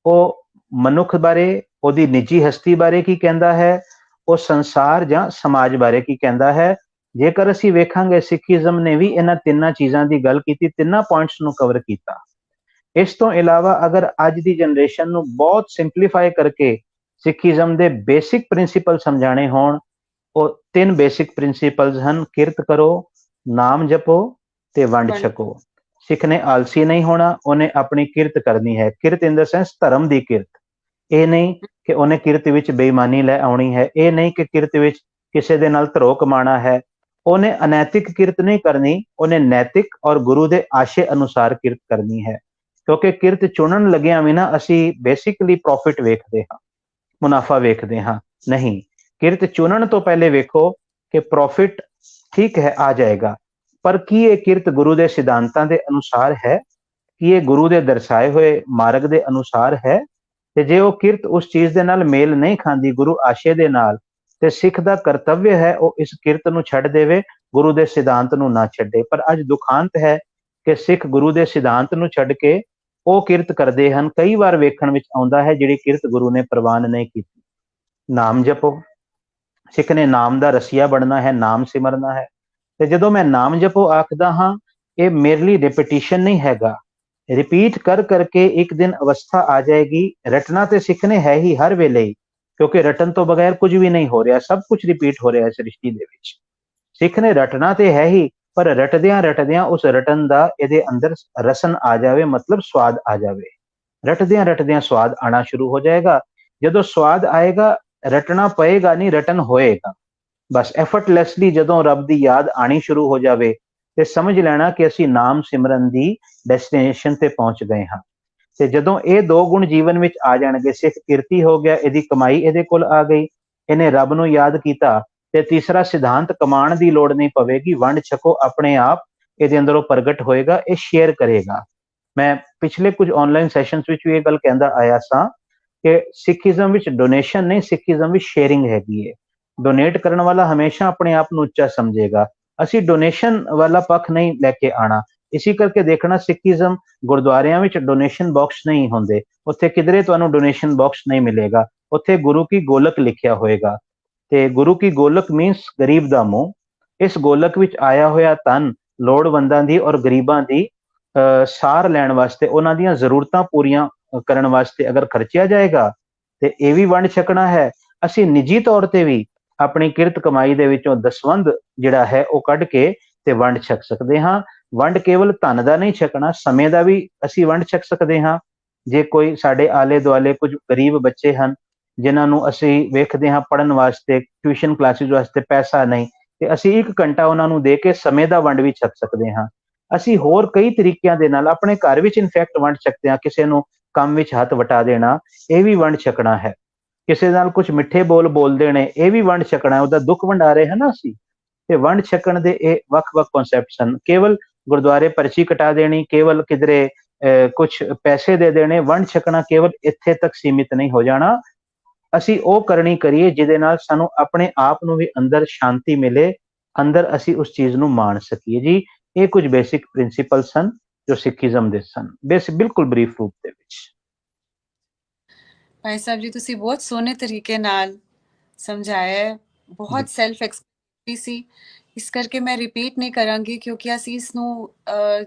ਉਹ ਮਨੁੱਖ ਬਾਰੇ, ਉਹਦੀ ਨਿੱਜੀ ਹਸਤੀ ਬਾਰੇ ਕੀ ਕਹਿੰਦਾ ਹੈ, ਉਹ ਸੰਸਾਰ ਜਾਂ ਸਮਾਜ ਬਾਰੇ ਕੀ ਕਹਿੰਦਾ ਹੈ। ਜੇਕਰ ਅਸੀਂ ਵੇਖਾਂਗੇ ਸਿੱਖੀਜ਼ਮ ਨੇ ਵੀ ਇਹਨਾਂ ਤਿੰਨਾਂ ਚੀਜ਼ਾਂ ਦੀ ਗੱਲ ਕੀਤੀ, ਤਿੰਨਾਂ ਪੁਆਇੰਟਸ ਨੂੰ ਕਵਰ ਕੀਤਾ। ਇਸ ਤੋਂ ਇਲਾਵਾ ਅਗਰ ਅੱਜ ਦੀ ਜਨਰੇਸ਼ਨ ਨੂੰ ਬਹੁਤ ਸਿੰਪਲੀਫਾਈ ਕਰਕੇ ਸਿੱਖੀਜ਼ਮ ਦੇ ਬੇਸਿਕ ਪ੍ਰਿੰਸੀਪਲ ਸਮਝਾਣੇ ਹੋਣ, ਉਹ ਤਿੰਨ ਬੇਸਿਕ ਪ੍ਰਿੰਸੀਪਲਸ ਹਨ, ਕਿਰਤ ਕਰੋ, ਨਾਮ ਜਪੋ ਤੇ ਵੰਡ ਛਕੋ। ਸਿੱਖ ਨੇ ਆਲਸੀ ਨਹੀਂ ਹੋਣਾ, ਉਹਨੇ ਆਪਣੀ ਕਿਰਤ ਕਰਨੀ ਹੈ। ਕਿਰਤ ਇਨ ਦਾ ਸੈਂਸ ਧਰਮ ਦੀ ਕਿਰਤ। ਇਹ ਨਹੀਂ ਕਿ ਉਹਨੇ ਕਿਰਤ ਵਿੱਚ ਬੇਈਮਾਨੀ ਲੈ ਆਉਣੀ ਹੈ, ਇਹ ਨਹੀਂ ਕਿ ਕਿਰਤ ਵਿੱਚ ਕਿਸੇ ਦੇ ਨਾਲ ਧਰੋ ਕਮਾਣਾ ਹੈ। ਉਹਨੇ ਅਨੈਤਿਕ ਕਿਰਤ ਨਹੀਂ ਕਰਨੀ, ਉਹਨੇ ਨੈਤਿਕ ਔਰ ਗੁਰੂ ਦੇ ਆਸ਼ੇ ਅਨੁਸਾਰ ਕਿਰਤ ਕਰਨੀ ਹੈ। ਕਿਉਂਕਿ ਕਿਰਤ ਚੁਣਨ ਲੱਗਿਆਂ ਵੀ ਨਾ ਅਸੀਂ ਬੇਸਿਕਲੀ ਪ੍ਰੋਫਿਟ ਵੇਖਦੇ ਹਾਂ, ਮੁਨਾਫਾ ਵੇਖਦੇ ਹਾਂ। ਨਹੀਂ, ਕਿਰਤ ਚੁਣਨ ਤੋਂ ਪਹਿਲੇ ਵੇਖੋ ਕਿ ਪ੍ਰੋਫਿਟ ਠੀਕ ਹੈ ਆ ਜਾਏਗਾ, ਪਰ ਕੀ ਇਹ ਕਿਰਤ ਗੁਰੂ ਦੇ ਸਿਧਾਂਤਾਂ ਦੇ ਅਨੁਸਾਰ ਹੈ, ਕੀ ਇਹ ਗੁਰੂ ਦੇ ਦਰਸਾਏ ਹੋਏ ਮਾਰਗ ਦੇ ਅਨੁਸਾਰ ਹੈ। ਤੇ ਜੇ ਉਹ ਕਿਰਤ ਉਸ ਚੀਜ਼ ਦੇ ਨਾਲ ਮੇਲ ਨਹੀਂ ਖਾਂਦੀ, ਗੁਰੂ ਆਸ਼ੇ ਦੇ ਨਾਲ, ਤੇ ਸਿੱਖ ਦਾ ਕਰਤੱਵ ਹੈ ਉਹ ਇਸ ਕਿਰਤ ਨੂੰ ਛੱਡ ਦੇਵੇ, ਗੁਰੂ ਦੇ ਸਿਧਾਂਤ ਨੂੰ ਨਾ ਛੱਡੇ। ਪਰ ਅੱਜ ਦੁਖਾਂਤ ਹੈ ਕਿ ਸਿੱਖ ਗੁਰੂ ਦੇ ਸਿਧਾਂਤ ਨੂੰ ਛੱਡ ਕੇ ਉਹ ਕਿਰਤ ਕਰਦੇ ਹਨ। ਕਈ ਵਾਰ ਵੇਖਣ ਵਿੱਚ ਆਉਂਦਾ ਹੈ ਜਿਹੜੀ ਕਿਰਤ ਗੁਰੂ ਨੇ ਪ੍ਰਵਾਨ ਨਹੀਂ ਕੀਤੀ। ਨਾਮ ਜਪੋ, ਸਿੱਖ ਨੇ ਨਾਮ ਦਾ ਰਸੀਆ ਬਣਨਾ ਹੈ, ਨਾਮ ਸਿਮਰਨਾ ਹੈ। ਤੇ ਜਦੋਂ ਮੈਂ ਨਾਮ ਜਪੋ ਆਖਦਾ ਹਾਂ, ਇਹ ਮੇਰੇ ਲਈ ਰਿਪੀਟੀਸ਼ਨ ਨਹੀਂ ਹੈਗਾ। ਰਿਪੀਟ ਕਰ ਕਰਕੇ ਇੱਕ ਦਿਨ ਅਵਸਥਾ ਆ ਜਾਏਗੀ। ਰਟਨਾ ਤੇ ਸਿੱਖ ਨੇ ਹੈ ਹੀ ਹਰ ਵੇਲੇ ਹੀ, ਕਿਉਂਕਿ ਰਟਨ ਤੋਂ ਬਗੈਰ ਕੁਝ ਵੀ ਨਹੀਂ ਹੋ ਰਿਹਾ, ਸਭ ਕੁਝ ਰਿਪੀਟ ਹੋ ਰਿਹਾ ਸ੍ਰਿਸ਼ਟੀ ਦੇ ਵਿੱਚ। ਸਿੱਖ ਨੇ ਰਟਨਾ ਤੇ ਹੈ ਹੀ, ਪਰ ਰਟਦਿਆਂ ਰਟਦਿਆਂ ਉਸ ਰਟਨ ਦਾ ਇਹਦੇ ਅੰਦਰ ਰਸਨ ਆ ਜਾਵੇ, ਮਤਲਬ ਸਵਾਦ ਆ ਜਾਵੇ। ਰਟਦਿਆਂ ਰਟਦਿਆਂ ਸਵਾਦ ਆਣਾ ਸ਼ੁਰੂ ਹੋ ਜਾਏਗਾ। ਜਦੋਂ ਸਵਾਦ ਆਏਗਾ, ਰਟਣਾ ਪਏਗਾ ਨਹੀਂ, ਰਟਨ ਹੋਏਗਾ। ਬਸ ਐਫਰਟਲੈਸਲੀ ਜਦੋਂ ਰੱਬ ਦੀ ਯਾਦ ਆਣੀ ਸ਼ੁਰੂ ਹੋ ਜਾਵੇ ਤੇ ਸਮਝ ਲੈਣਾ ਕਿ ਅਸੀਂ ਨਾਮ ਸਿਮਰਨ ਦੀ ਡੈਸਟੀਨੇਸ਼ਨ ਤੇ ਪਹੁੰਚ ਗਏ ਹਾਂ। ਤੇ ਜਦੋਂ ਇਹ ਦੋ ਗੁਣ ਜੀਵਨ ਵਿੱਚ ਆ ਜਾਣਗੇ, ਸਿੱਖ ਕਿਰਤੀ ਹੋ ਗਿਆ, ਇਹਦੀ ਕਮਾਈ ਇਹਦੇ ਕੋਲ ਆ ਗਈ, ਇਹਨੇ ਰੱਬ ਨੂੰ ਯਾਦ ਕੀਤਾ। ਤੇ ਤੀਸਰਾ ਸਿਧਾਂਤ, ਕਮਾਉਣ ਦੀ ਲੋੜ ਨਹੀਂ ਪਵੇਗੀ, ਵੰਡ ਛਕੋ, ਆਪਣੇ ਆਪ ਇਹਦੇ ਅੰਦਰੋਂ ਪ੍ਰਗਟ ਹੋਏਗਾ, ਇਹ ਸ਼ੇਅਰ ਕਰੇਗਾ। ਮੈਂ ਪਿਛਲੇ ਕੁਝ ਆਨਲਾਈਨ ਸੈਸ਼ਨਸ ਵਿੱਚ ਵੀ ਇਹ ਗੱਲ ਕਹਿੰਦਾ ਆਇਆ ਸਾਂ ਕਿ ਸਿੱਖੀਜ਼ਮ ਵਿੱਚ ਡੋਨੇਸ਼ਨ ਨਹੀਂ, ਸਿੱਖੀਜ਼ਮ ਵਿੱਚ ਸ਼ੇਅਰਿੰਗ ਹੈਗੀ ਹੈ। ਡੋਨੇਟ ਕਰਨ ਵਾਲਾ ਹਮੇਸ਼ਾ ਆਪਣੇ ਆਪ ਨੂੰ ਉੱਚਾ ਸਮਝੇਗਾ, ਅਸੀਂ ਡੋਨੇਸ਼ਨ ਵਾਲਾ ਪੱਖ ਨਹੀਂ ਲੈ ਕੇ ਆਣਾ। ਇਸੇ ਕਰਕੇ ਦੇਖਣਾ, ਸਿੱਖੀਜ਼ਮ ਗੁਰਦੁਆਰਿਆਂ ਵਿੱਚ ਡੋਨੇਸ਼ਨ ਬਾਕਸ ਨਹੀਂ ਹੁੰਦੇ, ਉੱਥੇ ਕਿਧਰੇ ਤੁਹਾਨੂੰ ਡੋਨੇਸ਼ਨ ਬਾਕਸ ਨਹੀਂ ਮਿਲੇਗਾ, ਉੱਥੇ ਗੁਰੂ ਕੀ ਗੋਲਕ ਲਿਖਿਆ ਹੋਏਗਾ। ਤੇ ਗੁਰੂ ਕੀ ਗੋਲਕ ਮੀਨਸ ਗਰੀਬ ਦਾ ਮੂੰਹ। ਇਸ ਗੋਲਕ ਵਿੱਚ ਆਇਆ ਹੋਇਆ ਧਨ ਲੋੜਵੰਦਾਂ ਦੀ ਔਰ ਗਰੀਬਾਂ ਦੀ ਸਾਰ ਲੈਣ ਵਾਸਤੇ, ਉਹਨਾਂ ਦੀਆਂ ਜ਼ਰੂਰਤਾਂ ਪੂਰੀਆਂ ਕਰਨ ਵਾਸਤੇ ਅਗਰ ਖਰਚਿਆ ਜਾਏਗਾ ਤੇ ਇਹ ਵੀ ਵੰਡ ਛਕਣਾ ਹੈ। ਅਸੀਂ ਨਿੱਜੀ ਤੌਰ ਤੇ ਵੀ ਆਪਣੀ ਕਿਰਤ ਕਮਾਈ ਦੇ ਵਿੱਚੋਂ ਦਸਵੰਧ ਜਿਹੜਾ ਹੈ ਉਹ ਕੱਢ ਕੇ ਤੇ ਵੰਡ ਛਕ ਸਕਦੇ ਹਾਂ। ਵੰਡ ਕੇਵਲ ਧਨ ਦਾ ਨਹੀਂ ਛਕਣਾ, ਸਮੇਂ ਦਾ ਵੀ ਅਸੀਂ ਵੰਡ ਛਕ ਸਕਦੇ ਹਾਂ। ਜੇ ਕੋਈ ਸਾਡੇ ਆਲੇ ਦੁਆਲੇ ਕੁਝ ਗਰੀਬ ਬੱਚੇ ਹਨ ਜਿਨ੍ਹਾਂ ਨੂੰ ਅਸੀਂ ਵੇਖਦੇ ਹਾਂ ਪੜ੍ਹਨ ਵਾਸਤੇ, ਟਿਊਸ਼ਨ ਕਲਾਸਿਸ ਵਾਸਤੇ ਪੈਸਾ ਨਹੀਂ, ਤੇ ਅਸੀਂ 1 ਘੰਟਾ ਉਹਨਾਂ ਨੂੰ ਦੇ ਕੇ ਸਮੇਂ ਦਾ ਵੰਡ ਵੀ ਛਕ ਸਕਦੇ ਹਾਂ। ਅਸੀਂ ਹੋਰ ਕਈ ਤਰੀਕਿਆਂ ਦੇ ਨਾਲ ਆਪਣੇ ਘਰ ਵਿੱਚ ਇਨਫੈਕਟ ਵੰਡ ਛਕਦੇ ਹਾਂ। ਕਿਸੇ ਨੂੰ ਕੰਮ ਵਿੱਚ ਹੱਥ ਵਟਾ ਦੇਣਾ, ਇਹ ਵੀ ਵੰਡ ਛਕਣਾ ਹੈ। ਕਿਸੇ ਨਾਲ ਕੁਝ ਮਿੱਠੇ ਬੋਲ ਬੋਲ ਦੇਣੇ, ਇਹ ਵੀ ਵੰਡ ਛਕਣਾ ਹੈ। ਉਹਦਾ ਦੁੱਖ ਵੰਡਾ ਰਹੇ ਹਨ ਨਾ ਅਸੀਂ। ਤੇ ਵੰਡ ਛਕਣ ਦੇ ਇਹ ਵੱਖ-ਵੱਖ ਕਨਸੈਪਟਸ ਹਨ। ਕੇਵਲ ਗੁਰਦੁਆਰੇ ਪਰਚੀ ਕਟਾ ਦੇਣੀ, ਕੇਵਲ ਕਿਧਰੇ ਕੁਝ ਪੈਸੇ ਦੇ ਦੇਣੇ, ਵੰਡ ਛਕਣਾ ਕੇਵਲ ਇੱਥੇ ਤੱਕ ਸੀਮਿਤ ਨਹੀਂ ਹੋ ਜਾਣਾ। ਅਸੀਂ ਉਹ ਕਰਨੀ ਕਰੀਏ ਜਿਹਦੇ ਨਾਲ ਸਾਨੂੰ ਆਪਣੇ ਆਪ ਨੂੰ ਵੀ ਅੰਦਰ ਸ਼ਾਂਤੀ ਮਿਲੇ, ਅੰਦਰ ਅਸੀਂ ਉਸ ਚੀਜ਼ ਨੂੰ ਮਾਣ ਸਕੀਏ। ਜੀ, ਇਹ ਕੁਝ ਬੇਸਿਕ ਪ੍ਰਿੰਸੀਪਲ ਸਨ ਜੋ ਸਿੱਖੀਜ਼ਮ ਦੇ ਸਨ, ਬਿਲਕੁਲ ਬਰੀਫ ਰੂਪ ਦੇ ਵਿੱਚ। ਭਾਈ ਸਾਹਿਬ ਜੀ, ਤੁਸੀਂ ਬਹੁਤ ਸੋਹਣੇ ਤਰੀਕੇ ਨਾਲ ਸਮਝਾਇਆ ਹੈ, ਬਹੁਤ ਸੈਲਫ ਐਕਸਪੀਰੀਐਂਸ ਸੀ। ਇਸ ਕਰਕੇ ਮੈਂ ਰਿਪੀਟ ਨਹੀਂ ਕਰਾਂਗੀ, ਕਿਉਂਕਿ ਅਸੀਂ ਇਸ ਨੂੰ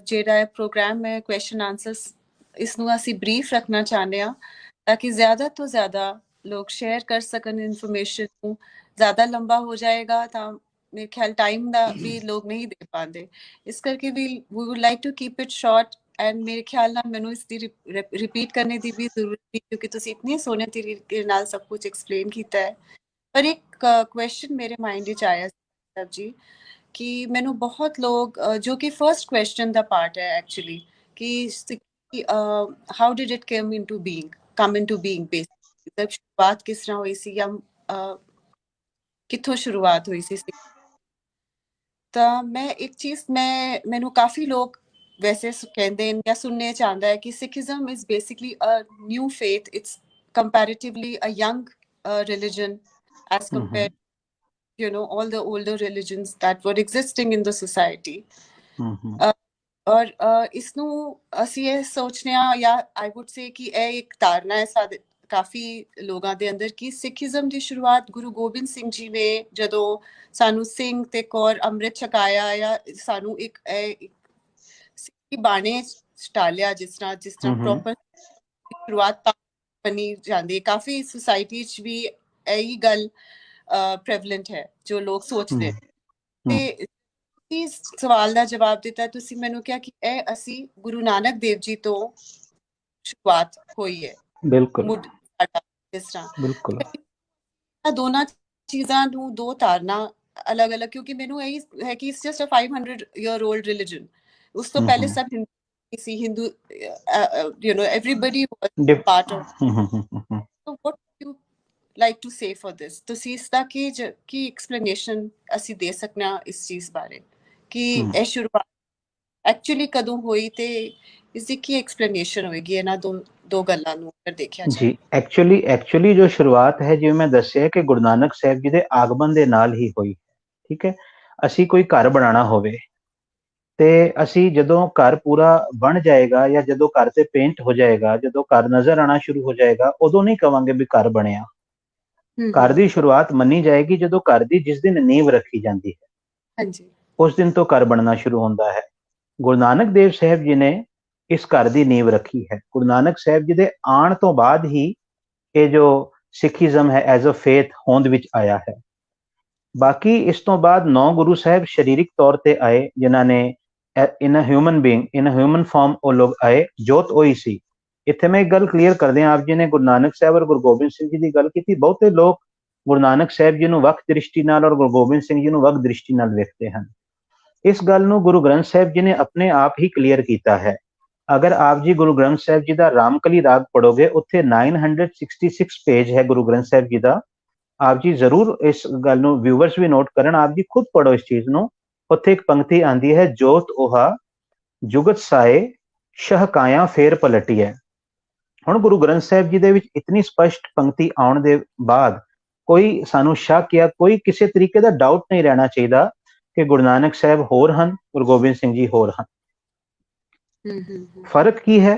ਜਿਹੜਾ ਹੈ ਪ੍ਰੋਗਰਾਮ ਹੈ ਕੁਐਸਚਨ ਆਨਸਰਸ, ਇਸ ਨੂੰ ਅਸੀਂ ਬਰੀਫ ਰੱਖਣਾ ਚਾਹੁੰਦੇ ਹਾਂ ਤਾਂ ਕਿ ਜ਼ਿਆਦਾ ਤੋਂ ਜ਼ਿਆਦਾ ਲੋਕ ਸ਼ੇਅਰ ਕਰ ਸਕਣ ਇਨਫੋਰਮੇਸ਼ਨ ਨੂੰ। ਜ਼ਿਆਦਾ ਲੰਬਾ ਹੋ ਜਾਏਗਾ ਤਾਂ ਮੇਰੇ ਖਿਆਲ ਟਾਈਮ ਦਾ ਵੀ ਲੋਕ ਨਹੀਂ ਦੇ ਪਾਉਂਦੇ। ਇਸ ਕਰਕੇ ਵੀ would like to keep it short, and ਮੇਰੇ ਖਿਆਲ ਨਾਲ ਮੈਨੂੰ ਇਸ ਦੀ ਰਿਪੀਟ ਕਰਨੇ ਦੀ ਵੀ ਜ਼ਰੂਰਤ ਨਹੀਂ, ਕਿਉਂਕਿ ਤੁਸੀਂ ਇਤਨੇ ਸੋਹਣੇ ਤਰੀਕੇ ਨਾਲ ਸਭ ਕੁਝ ਐਕਸਪਲੇਨ ਕੀਤਾ ਹੈ। ਪਰ ਇੱਕ ਕੁਐਸਚਨ ਮੇਰੇ ਮਾਈਂਡ ਵਿੱਚ ਆਇਆ ਸਾਹਿਬ ਜੀ, ਕਿ ਮੈਨੂੰ ਬਹੁਤ ਲੋਕ ਜੋ ਕਿ ਫਰਸਟ ਕੁਐਸਚਨ ਦਾ ਪਾਰਟ ਹੈ ਐਕਚੁਅਲੀ, ਕਿ how did it come into being basically, ਸ਼ੁਰੂਆਤ ਕਿਸ ਤਰ੍ਹਾਂ ਹੋਈ ਸੀ, ਜਾਂ ਕਿੱਥੋਂ ਸ਼ੁਰੂਆਤ ਹੋਈ ਸੀ। ਤਾਂ ਮੈਂ ਇੱਕ ਚੀਜ਼, ਮੈਨੂੰ ਕਾਫੀ ਲੋਕ ਵੈਸੇ ਕਹਿੰਦੇ ਨੇ ਜਾਂ ਸੁਣਨੇ ਚਾਹੁੰਦਾ ਹੈ ਕਿ Sikhism is basically a new faith, it's comparatively a young religion as compared to, all the older religions that were existing in the society. ਔਰ ਇਸ ਨੂੰ ਅਸੀਂ ਇਹ ਸੋਚਦੇ ਹਾਂ, ਜਾਂ ਆਈ ਵੁੱਡ ਸੇ ਕਿ ਇਹ ਇੱਕ ਧਾਰਨਾ ਹੈ ਸਾਡੇ ਕਾਫੀ ਲੋਕਾਂ ਦੇ ਅੰਦਰ, ਕਿ ਸਿੱਖੀਜ਼ਮ ਦੀ ਸ਼ੁਰੂਆਤ ਗੁਰੂ ਗੋਬਿੰਦ ਸਿੰਘ ਜੀ ਨੇ ਜਦੋਂ ਸਾਨੂੰ ਸਿੰਘ ਤੇ ਕੌਰ ਅੰਮ੍ਰਿਤ ਛਕਾਇਆ, ਜਾਂ ਸਾਨੂੰ ਇੱਕ ਸਿੱਖੀ ਬਾਣੇ ਸਟਾਲਿਆ, ਜਿਸ ਤਰ੍ਹਾਂ ਪ੍ਰੋਪਰ ਸ਼ੁਰੂਆਤ ਬਣੀ ਜਾਂਦੀ ਹੈ। ਕਾਫੀ ਸੁਸਾਇਟੀ 'ਚ ਵੀ ਇਹੀ ਗੱਲ ਪ੍ਰੈਵਲੈਂਟ ਹੈ ਜੋ ਲੋਕ ਸੋਚਦੇ। ਤੇ ਇਸ ਸਵਾਲ ਦਾ ਜਵਾਬ ਦਿੱਤਾ ਤੁਸੀਂ ਮੈਨੂੰ, ਕਿਹਾ ਕਿ ਇਹ ਅਸੀਂ ਗੁਰੂ ਨਾਨਕ ਦੇਵ ਜੀ ਤੋਂ ਸ਼ੁਰੂਆਤ ਹੋਈ ਹੈ। ਬਿਲਕੁਲ ਜਿਸ ਤਰ੍ਹਾਂ ਬਿਲਕੁਲ ਦੋਨਾਂ ਚੀਜ਼ਾਂ ਨੂੰ, ਦੋ ਧਾਰਨਾ अलग अलग, क्योंकि मैनू यही है कि it's just a 500-year-old religion. उस तो पहले सब Hindu you know everybody was part of. So what do you like to say for this? ਤੁਸੀਂ ਇਸ ਦਾ ਕੀ ਐਕਸਪਲੇਨੇਸ਼ਨ ਅਸੀਂ ਦੇ ਸਕਨੇ ਆ ਇਸ ਚੀਜ਼ ਬਾਰੇ ਕਿ ਇਹ ਸ਼ੁਰੂਆਤ ਐਕਚੁਅਲੀ ਕਦੋਂ ਹੋਈ ਤੇ ਇਸ ਦੀ ਕੀ ਐਕਸਪਲੇਨੇਸ਼ਨ ਹੋਏਗੀ ਇਹਨਾਂ ਦੋ ਗੱਲਾਂ ਨੂੰ ਅਗਰ ਦੇਖਿਆ ਜਾਏ। ਜੀ ਐਕਚੁਅਲੀ ਜੋ ਸ਼ੁਰੂਆਤ ਹੈ, ਜਿਵੇਂ ਮੈਂ ਦੱਸਿਆ ਕਿ ਗੁਰੂ ਨਾਨਕ ਸਾਹਿਬ ਜੀ ਦੇ ਆਗਮਨ ਦੇ ਨਾਲ ਹੀ ਹੋਈ। ਠੀਕ ਹੈ, ਅਸੀਂ ਕੋਈ ਘਰ ਬਣਾਉਣਾ ਹੋਵੇ ਤੇ ਅਸੀਂ ਜਦੋਂ ਘਰ ਪੂਰਾ ਬਣ ਜਾਏਗਾ ਜਾਂ ਜਦੋਂ ਘਰ ਤੇ ਪੇਂਟ ਹੋ ਜਾਏਗਾ, ਜਦੋਂ ਘਰ ਨਜ਼ਰ ਆਣਾ ਸ਼ੁਰੂ ਹੋ ਜਾਏਗਾ, ਉਦੋਂ ਨਹੀਂ ਕਵਾਂਗੇ ਵੀ ਘਰ ਬਣਿਆ। ਘਰ ਦੀ ਸ਼ੁਰੂਆਤ ਮੰਨੀ ਜਾਏਗੀ ਜਦੋਂ ਘਰ ਦੀ ਜਿਸ ਦਿਨ ਨੀਂਹ ਰੱਖੀ ਜਾਂਦੀ ਹੈ, ਹਾਂਜੀ, ਉਸ ਦਿਨ ਤੋਂ ਘਰ ਬਣਨਾ ਸ਼ੁਰੂ ਹੁੰਦਾ ਹੈ। ਗੁਰੂ ਨਾਨਕ ਦੇਵ ਸਾਹਿਬ ਜੀ ਨੇ ਇਸ ਘਰ ਦੀ ਨੀਂਹ ਰੱਖੀ ਹੈ। ਗੁਰੂ ਨਾਨਕ ਸਾਹਿਬ ਜੀ ਦੇ ਆਉਣ ਤੋਂ ਬਾਅਦ ਹੀ ਇਹ ਜੋ ਸਿੱਖੀਜ਼ਮ ਹੈ ਐਜ਼ ਅ ਫੇਥ ਹੋਂਦ ਵਿੱਚ ਆਇਆ ਹੈ। ਬਾਕੀ ਇਸ ਤੋਂ ਬਾਅਦ 9 ਗੁਰੂ ਸਾਹਿਬ ਸਰੀਰਕ ਤੌਰ ਤੇ ਆਏ, ਜਿਨ੍ਹਾਂ ਨੇ in a human being, in a human form ਉਹ ਲੋਕ ਆਏ। ਜੋਤ ਉਹੀ ਸੀ। ਇੱਥੇ ਮੈਂ ਇੱਕ ਗੱਲ ਕਲੀਅਰ ਕਰਦੇ ਹਾਂ, ਆਪ ਜੀ ਨੇ ਗੁਰੂ ਨਾਨਕ ਸਾਹਿਬ ਔਰ ਗੁਰੂ ਗੋਬਿੰਦ ਸਿੰਘ ਜੀ ਦੀ ਗੱਲ ਕੀਤੀ। ਬਹੁਤੇ ਲੋਕ ਗੁਰੂ ਨਾਨਕ ਸਾਹਿਬ ਜੀ ਨੂੰ ਵੱਖ ਦ੍ਰਿਸ਼ਟੀ ਨਾਲ ਔਰ ਗੁਰੂ ਗੋਬਿੰਦ ਸਿੰਘ ਜੀ ਨੂੰ ਵੱਖ ਦ੍ਰਿਸ਼ਟੀ ਨਾਲ ਵੇਖਦੇ ਹਨ। ਇਸ ਗੱਲ ਨੂੰ ਗੁਰੂ ਗ੍ਰੰਥ ਸਾਹਿਬ ਜੀ ਨੇ ਆਪਣੇ ਆਪ ਹੀ ਕਲੀਅਰ ਕੀਤਾ ਹੈ। ਅਗਰ ਆਪ ਜੀ ਗੁਰੂ ਗ੍ਰੰਥ ਸਾਹਿਬ ਜੀ ਦਾ ਰਾਮਕਲੀ ਰਾਗ ਪੜੋਗੇ, ਉੱਥੇ 966 ਪੇਜ ਹੈ ਗੁਰੂ ਗ੍ਰੰਥ ਸਾਹਿਬ ਜੀ ਦਾ। ਆਪ ਜੀ ਜ਼ਰੂਰ ਇਸ ਗੱਲ ਨੂੰ ਵਿਊਵਰਸ ਵੀ ਨੋਟ ਕਰਨ, ਆਪ ਜੀ ਖੁਦ ਪੜੋ ਇਸ ਚੀਜ਼ ਨੂੰ। ਉੱਥੇ ਇੱਕ ਪੰਕਤੀ ਆਂਦੀ ਹੈ, ਜੋਤ 오ਹਾ ਜੁਗਤ ਸਾਏ ਸ਼ਹਕਾਇਆ ਫੇਰ ਪਲਟੀ ਹੈ। ਹੁਣ ਗੁਰੂ ਗ੍ਰੰਥ ਸਾਹਿਬ ਜੀ ਦੇ ਵਿੱਚ ਇਤਨੀ ਸਪਸ਼ਟ ਪੰਕਤੀ ਆਉਣ ਦੇ ਬਾਅਦ ਕੋਈ ਸਾਨੂੰ ਸ਼ੱਕ ਜਾਂ ਕੋਈ ਕਿਸੇ ਤਰੀਕੇ ਦਾ ਡਾਊਟ ਨਹੀਂ ਰਹਿਣਾ ਚਾਹੀਦਾ ਕਿ ਗੁਰੂ ਨਾਨਕ ਸਾਹਿਬ ਹੋਰ ਹਨ, ਗੁਰੂ ਗੋਬਿੰਦ ਸਿੰਘ ਜੀ ਹੋਰ ਹਨ। ਫਰਕ ਕੀ ਹੈ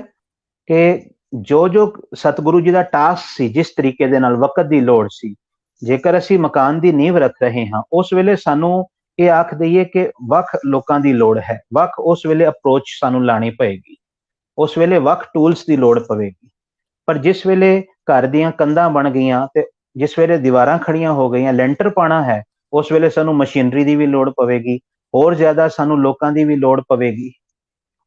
ਕਿ ਜੋ ਸਤਿਗੁਰੂ ਜੀ ਦਾ ਟਾਸਕ ਸੀ, ਜਿਸ ਤਰੀਕੇ ਦੇ ਨਾਲ ਵਕਤ ਦੀ ਲੋੜ ਸੀ, ਜੇਕਰ ਅਸੀਂ ਮਕਾਨ ਦੀ ਨੀਂਹ ਰੱਖ ਰਹੇ ਹਾਂ, ਉਸ ਵੇਲੇ ਸਾਨੂੰ ਇਹ ਆਖ ਦਈਏ ਕਿ ਵੱਖ ਲੋਕਾਂ ਦੀ ਲੋੜ ਹੈ, ਵੱਖ ਉਸ ਵੇਲੇ ਅਪਰੋਚ ਸਾਨੂੰ ਲਾਣੀ ਪਏਗੀ, ਉਸ ਵੇਲੇ ਵੱਖ ਟੂਲਸ ਦੀ ਲੋੜ ਪਵੇਗੀ। ਪਰ ਜਿਸ ਵੇਲੇ ਘਰ ਦੀਆਂ ਕੰਧਾਂ ਬਣ ਗਈਆਂ ਤੇ ਜਿਸ ਵੇਲੇ ਦੀਵਾਰਾਂ ਖੜੀਆਂ ਹੋ ਗਈਆਂ, ਲੈਂਟਰ ਪਾਣਾ ਹੈ, ਉਸ ਵੇਲੇ ਸਾਨੂੰ ਮਸ਼ੀਨਰੀ ਦੀ ਵੀ ਲੋੜ ਪਵੇਗੀ, ਹੋਰ ਜ਼ਿਆਦਾ ਸਾਨੂੰ ਲੋਕਾਂ ਦੀ ਵੀ ਲੋੜ ਪਵੇਗੀ।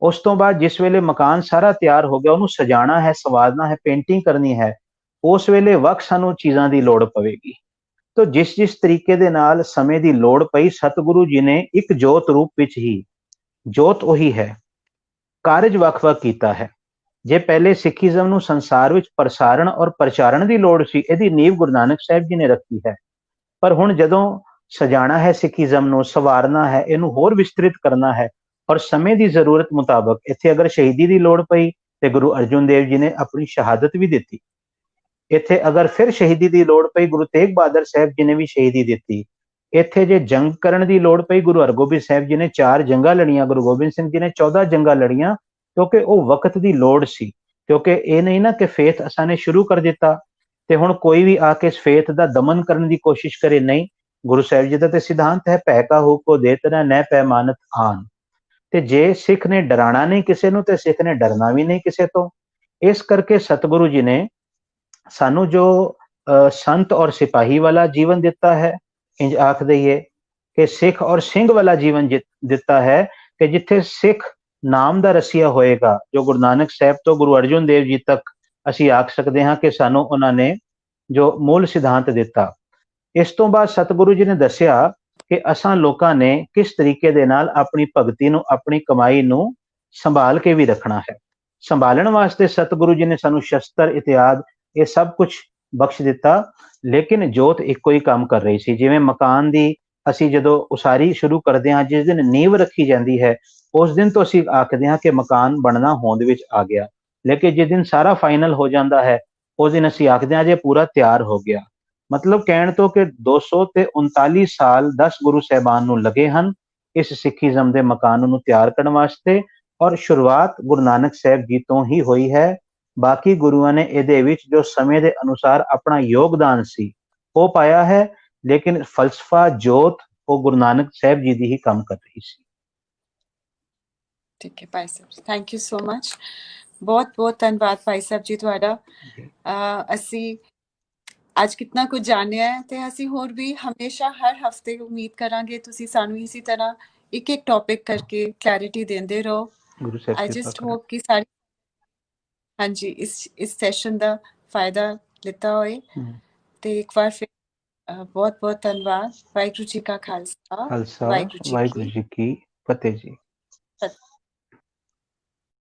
ਉਸ ਤੋਂ ਬਾਅਦ ਜਿਸ ਵੇਲੇ ਮਕਾਨ ਸਾਰਾ ਤਿਆਰ ਹੋ ਗਿਆ, ਉਹਨੂੰ ਸਜਾਣਾ ਹੈ, ਸਵਾਰਨਾ ਹੈ, ਪੇਂਟਿੰਗ ਕਰਨੀ ਹੈ, ਉਸ ਵੇਲੇ ਵੱਖ ਸਾਨੂੰ ਚੀਜ਼ਾਂ ਦੀ ਲੋੜ ਪਵੇਗੀ। ਤੋ ਜਿਸ ਤਰੀਕੇ ਦੇ ਨਾਲ ਸਮੇਂ ਦੀ ਲੋੜ ਪਈ, ਸਤਿਗੁਰੂ ਜੀ ਨੇ ਇੱਕ ਜੋਤ ਰੂਪ ਵਿੱਚ ਹੀ, ਜੋਤ ਉਹੀ ਹੈ, ਕਾਰਜ ਵੱਖ-ਵੱਖ ਕੀਤਾ ਹੈ। ਜੇ ਪਹਿਲੇ ਸਿੱਖੀਜ਼ਮ ਨੂੰ ਸੰਸਾਰ ਵਿੱਚ ਪ੍ਰਸਾਰਣ ਔਰ ਪ੍ਰਚਾਰਨ ਦੀ ਲੋੜ ਸੀ, ਇਹਦੀ ਨੀਂਹ ਗੁਰੂ ਨਾਨਕ ਸਾਹਿਬ ਜੀ ਨੇ ਰੱਖੀ ਹੈ। ਪਰ ਹੁਣ ਜਦੋਂ ਸਜਾਣਾ ਹੈ ਸਿੱਖੀਜ਼ਮ ਨੂੰ, ਸਵਾਰਨਾ ਹੈ, ਇਹਨੂੰ ਹੋਰ ਵਿਸਤ੍ਰਿਤ ਕਰਨਾ ਹੈ, ਔਰ ਸਮੇਂ ਦੀ ਜ਼ਰੂਰਤ ਮੁਤਾਬਕ ਇੱਥੇ ਅਗਰ ਸ਼ਹੀਦੀ ਦੀ ਲੋੜ ਪਈ ਤੇ ਗੁਰੂ ਅਰਜਨ ਦੇਵ ਜੀ ਨੇ ਆਪਣੀ ਸ਼ਹਾਦਤ ਵੀ ਦਿੱਤੀ। ਇੱਥੇ ਅਗਰ ਫਿਰ ਸ਼ਹੀਦੀ ਦੀ ਲੋੜ ਪਈ, ਗੁਰੂ ਤੇਗ ਬਹਾਦਰ ਸਾਹਿਬ ਜੀ ਨੇ ਵੀ ਸ਼ਹੀਦੀ ਦਿੱਤੀ। ਇੱਥੇ ਜੇ ਜੰਗ ਕਰਨ ਦੀ ਲੋੜ ਪਈ, ਗੁਰੂ ਹਰਗੋਬਿੰਦ ਸਾਹਿਬ ਜੀ ਨੇ 4 ਜੰਗਾਂ ਲੜੀਆਂ, ਗੁਰੂ ਗੋਬਿੰਦ ਸਿੰਘ ਜੀ ਨੇ 14 ਜੰਗਾਂ ਲੜੀਆਂ, ਕਿਉਂਕਿ ਉਹ ਵਕਤ ਦੀ ਲੋੜ ਸੀ। ਕਿਉਂਕਿ ਇਹ ਨਹੀਂ ਨਾ ਕਿ ਫੇਥ ਅਸਾਂ ਨੇ ਸ਼ੁਰੂ ਕਰ ਦਿੱਤਾ ਤੇ ਹੁਣ ਕੋਈ ਵੀ ਆ ਕੇ ਇਸ ਫੇਥ ਦਾ ਦਮਨ ਕਰਨ ਦੀ ਕੋਸ਼ਿਸ਼ ਕਰੇ, ਨਹੀਂ। ਗੁਰੂ ਸਾਹਿਬ ਜੀ ਦਾ ਤੇ ਸਿਧਾਂਤ ਹੈ, ਭੈ ਕਾਹੂ ਕੋ ਦੇਤ ਨਾ ਨਹਿ ਪੈ ਮਾਨਤ ਆਨ। ਤੇ ਜੇ ਸਿੱਖ ਨੇ ਡਰਾਣਾ ਨਹੀਂ ਕਿਸੇ ਨੂੰ ਤੇ ਸਿੱਖ ਨੇ ਡਰਨਾ ਵੀ ਨਹੀਂ ਕਿਸੇ ਤੋਂ। ਇਸ ਕਰਕੇ ਸਤਿਗੁਰੂ ਜੀ ਨੇ ਸਾਨੂੰ ਜੋ ਸੰਤ ਔਰ ਸਿਪਾਹੀ ਵਾਲਾ ਜੀਵਨ ਦਿੱਤਾ ਹੈ, ਇੰਜ ਆਖ ਦਈਏ ਕਿ ਸਿੱਖ ਔਰ ਸਿੰਘ ਵਾਲਾ ਜੀਵਨ ਦਿੱਤਾ ਹੈ, ਕਿ ਜਿੱਥੇ ਸਿੱਖ ਨਾਮ ਦਾ ਰਸੀਆ ਹੋਏਗਾ, ਜੋ ਗੁਰੂ ਨਾਨਕ ਸਾਹਿਬ ਤੋਂ ਗੁਰੂ ਅਰਜਨ ਦੇਵ ਜੀ ਤੱਕ ਅਸੀਂ ਆਖ ਸਕਦੇ ਹਾਂ ਕਿ ਸਾਨੂੰ ਉਹਨਾਂ ਨੇ ਜੋ ਮੂਲ ਸਿਧਾਂਤ ਦਿੱਤਾ। ਇਸ ਤੋਂ ਬਾਅਦ ਸਤਿਗੁਰੂ ਜੀ ਨੇ ਦੱਸਿਆ ਕਿ ਅਸਾਂ ਲੋਕਾਂ ਨੇ ਕਿਸ ਤਰੀਕੇ ਦੇ ਨਾਲ ਆਪਣੀ ਭਗਤੀ ਨੂੰ, ਆਪਣੀ ਕਮਾਈ ਨੂੰ ਸੰਭਾਲ ਕੇ ਵੀ ਰੱਖਣਾ ਹੈ। ਸੰਭਾਲਣ ਵਾਸਤੇ ਸਤਿਗੁਰੂ ਜੀ ਨੇ ਸਾਨੂੰ ਸ਼ਸਤਰ, ਇਤਿਆਦ, ਇਹ ਸਭ ਕੁਝ ਬਖਸ਼ ਦਿੱਤਾ, ਲੇਕਿਨ ਜੋਤ ਇੱਕੋ ਹੀ ਕੰਮ ਕਰ ਰਹੀ ਸੀ। ਜਿਵੇਂ ਮਕਾਨ ਦੀ ਅਸੀਂ ਜਦੋਂ ਉਸਾਰੀ ਸ਼ੁਰੂ ਕਰਦੇ ਹਾਂ, ਜਿਸ ਦਿਨ ਨੀਂਹ ਰੱਖੀ ਜਾਂਦੀ ਹੈ, ਉਸ ਦਿਨ ਤੋਂ ਅਸੀਂ ਆਖਦੇ ਹਾਂ ਕਿ ਮਕਾਨ ਬਣਨਾ ਹੋਂਦ ਵਿੱਚ ਆ ਗਿਆ। ਲੇਕਿਨ ਜਿਸ ਦਿਨ ਸਾਰਾ ਫਾਈਨਲ ਹੋ ਜਾਂਦਾ ਹੈ, ਉਸ ਦਿਨ ਅਸੀਂ ਆਖਦੇ ਹਾਂ ਜੇ ਪੂਰਾ ਤਿਆਰ ਹੋ ਗਿਆ। ਮਤਲਬ ਕਹਿਣ ਤੋਂ ਕਿ 239 ਸਾਲ 10 ਗੁਰੂ ਸਾਹਿਬਾਨ ਨੂੰ ਲੱਗੇ ਹਨ ਇਸ ਸਿੱਖੀਜ਼ਮ ਦੇ ਮਕਾਨ ਨੂੰ ਤਿਆਰ ਕਰਨ ਵਾਸਤੇ, ਔਰ ਸ਼ੁਰੂਆਤ ਗੁਰੂ ਨਾਨਕ ਸਾਹਿਬ ਜੀ ਤੋਂ ਹੀ ਹੋਈ ਹੈ। ਬਾਕੀ ਗੁਰੂਆਂ ਨੇ ਇਹਦੇ ਵਿੱਚ ਜੋ ਸਮੇਂ ਦੇ ਅਨੁਸਾਰ ਆਪਣਾ ਯੋਗਦਾਨ ਸੀ ਉਹ ਪਾਇਆ ਹੈ, ਲੇਕਿਨ ਫਲਸਫਾ, ਜੋਤ, ਉਹ ਗੁਰੂ ਨਾਨਕ ਸਾਹਿਬ ਜੀ ਦੀ ਹੀ ਕੰਮ ਕਰ ਰਹੀ ਸੀ। ਠੀਕ ਹੈ Bhai Sahib, thank you so much. ਬਹੁਤ ਬਹੁਤ ਧੰਨਵਾਦ ਭਾਈ ਸਾਹਿਬ ਜੀ ਤੁਹਾਡਾ। ਅਸੀਂ ਅੱਜ ਕਿਤਨਾ ਕੁਝ ਜਾਣਿਆ ਹੈ ਤੇ ਅਸੀਂ ਹੋਰ ਵੀ ਹਮੇਸ਼ਾ ਹਰ ਹਫਤੇ ਉਮੀਦ ਕਰਾਂਗੇ ਤੁਸੀਂ ਸਾਨੂੰ ਇਸੇ ਤਰ੍ਹਾਂ ਇੱਕ ਟੌਪਿਕ ਕਰਕੇ ਕਲੈਰਿਟੀ ਦਿੰਦੇ ਰਹੋ। ਆਈ ਜਸਟ ਹੋਪ ਕਿ ਸਾਰੀ ਹਾਂਜੀ ਇਸ ਸੈਸ਼ਨ ਦਾ ਫਾਇਦਾ ਲਿੱਤਾ ਹੋਏ ਤੇ ਇੱਕ ਵਾਰ ਫਿਰ ਬਹੁਤ ਬਹੁਤ ਧੰਨਵਾਦ। ਵਾਹਿਗੁਰੂ ਜੀ ਕਾ ਖਾਲਸਾ, ਖਾਲਸਾ ਵਾਹਿਗੁਰੂ ਜੀ ਵਾਹਿਗੁਰੂ ਕੀ ਜੀ ਕੀ ਫਤਿਹ ਜੀ। ਫਤਿਹ।